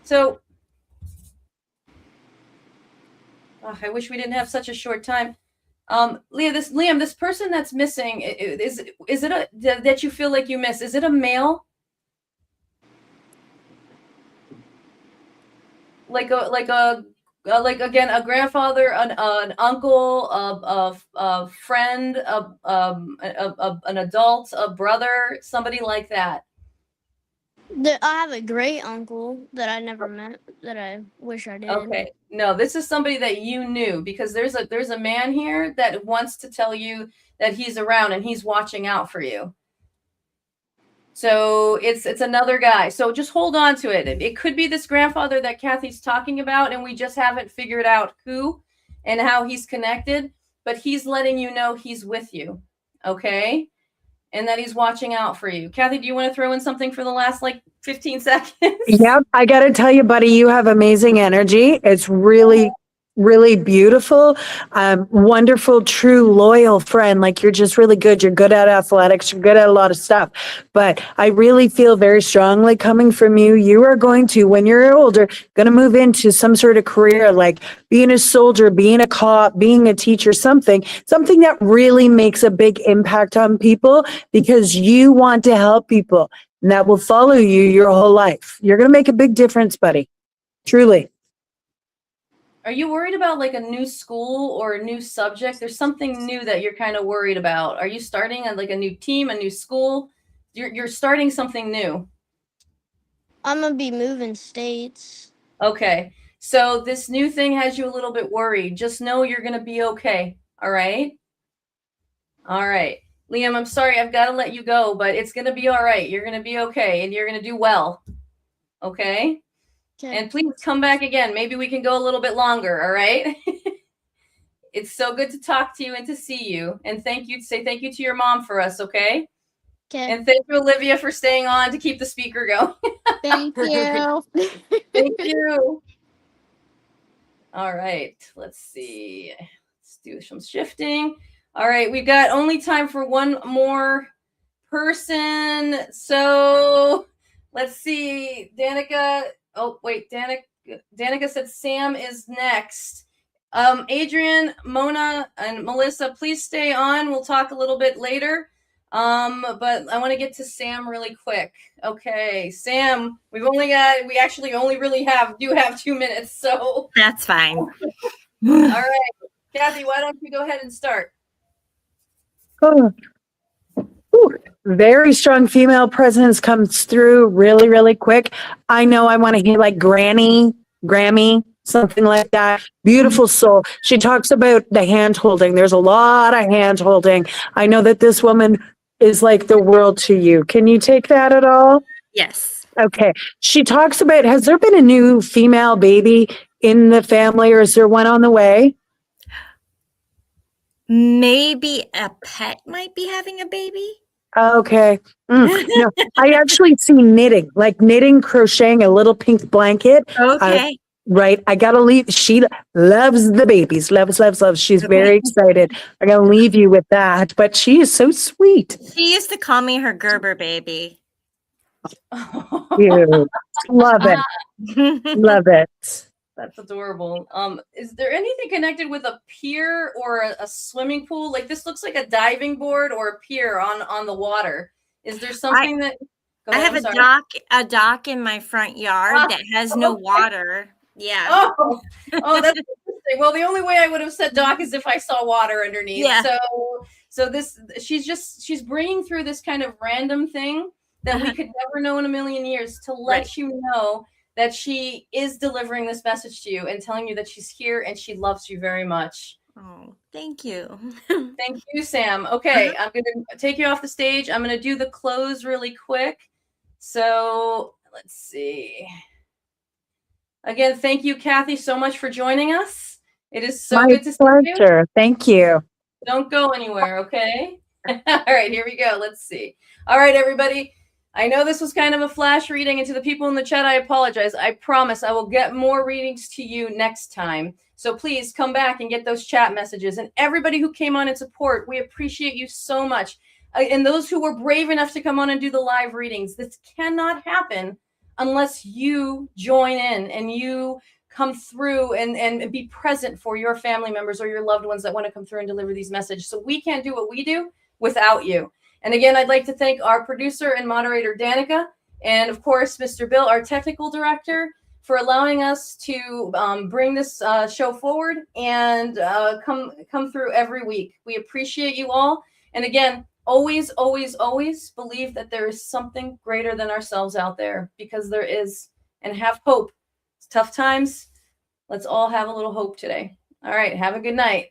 So I wish we didn't have such a short time. Liam, this person that's missing, is it that you feel like you miss? Is it a male? Like again, a grandfather, an uncle, a friend, an adult, a brother, somebody like that. I have a great uncle that I never met that I wish I did. Okay. No, this is somebody that you knew, because there's a man here that wants to tell you that he's around and he's watching out for you. So it's another guy. So just hold on to it. It could be this grandfather that Kathy's talking about, and we just haven't figured out who and how he's connected, but he's letting you know he's with you. Okay? And that he's watching out for you. Kathy, do you want to throw in something for the last 15 seconds? Yep. I got to tell you, buddy, you have amazing energy. It's really, really beautiful. Wonderful, true, loyal friend. Like, you're just really good. You're good at athletics. You're good at a lot of stuff. But I really feel very strongly coming from you. You are going to, when you're older, going to move into some sort of career, like being a soldier, being a cop, being a teacher, something that really makes a big impact on people, because you want to help people. And that will follow you your whole life. You're going to make a big difference, buddy. Truly. Are you worried about a new school or a new subject? There's something new that you're kind of worried about. Are you starting a new team, a new school? You're starting something new. I'm gonna be moving states. Okay. So this new thing has you a little bit worried. Just know you're going to be okay. All right? All right. Liam, I'm sorry, I've got to let you go, but it's going to be all right. You're going to be okay, and you're going to do well. Okay? And please come back again. Maybe we can go a little bit longer, all right? It's so good to talk to you and to see you. And say thank you to your mom for us, okay? Okay. And thank you, Olivia, for staying on to keep the speaker going. Thank you. Thank you. All right, let's see. Let's do some shifting. All right, we've got only time for one more person. So let's see. Danica. Oh, wait. Danica said Sam is next. Adrian, Mona, and Melissa, please stay on. We'll talk a little bit later. But I want to get to Sam really quick. Okay, Sam, we actually only really do have 2 minutes, so. That's fine. All right. Kathy, why don't you go ahead and start? Oh. Ooh, very strong female presence comes through really, really quick. I know I want to hear Grammy, something like that. Beautiful soul. She talks about the hand holding. There's a lot of hand holding. I know that this woman is like the world to you. Can you take that at all? Yes. Okay. She talks about, has there been a new female baby in the family, or is there one on the way? Maybe a pet might be having a baby. Okay. No, I actually see knitting, crocheting a little pink blanket. Okay. Right. I got to leave. She loves the babies. Loves. She's very excited. I got to leave you with that. But she is so sweet. She used to call me her Gerber baby. You love it. Love it. That's adorable. Is there anything connected with a pier or a swimming pool? Like, this looks like a diving board or a pier on the water. Is there something that? I have a dock in my front yard that has no water. Yeah. Oh, that's interesting. Well, the only way I would have said dock is if I saw water underneath. Yeah. So she's bringing through this kind of random thing that we could never know in a million years to let you know that she is delivering this message to you and telling you that she's here and she loves you very much. Oh, thank you. Thank you, Sam. Okay, I'm going to take you off the stage. I'm going to do the close really quick. So let's see. Again, thank you, Kathy, so much for joining us. It is so good to see you. My pleasure. Thank you. Don't go anywhere, okay? All right, here we go. Let's see. All right, everybody. I know this was kind of a flash reading, and to the people in the chat, I apologize. I promise I will get more readings to you next time. So please come back and get those chat messages. And everybody who came on in support, we appreciate you so much. And those who were brave enough to come on and do the live readings, this cannot happen unless you join in and you come through and be present for your family members or your loved ones that want to come through and deliver these messages. So we can't do what we do without you. And again, I'd like to thank our producer and moderator, Danica, and of course, Mr. Bill, our technical director, for allowing us to bring this show forward and come through every week. We appreciate you all. And again, always, always, always believe that there is something greater than ourselves out there, because there is, and have hope. It's tough times. Let's all have a little hope today. All right. Have a good night.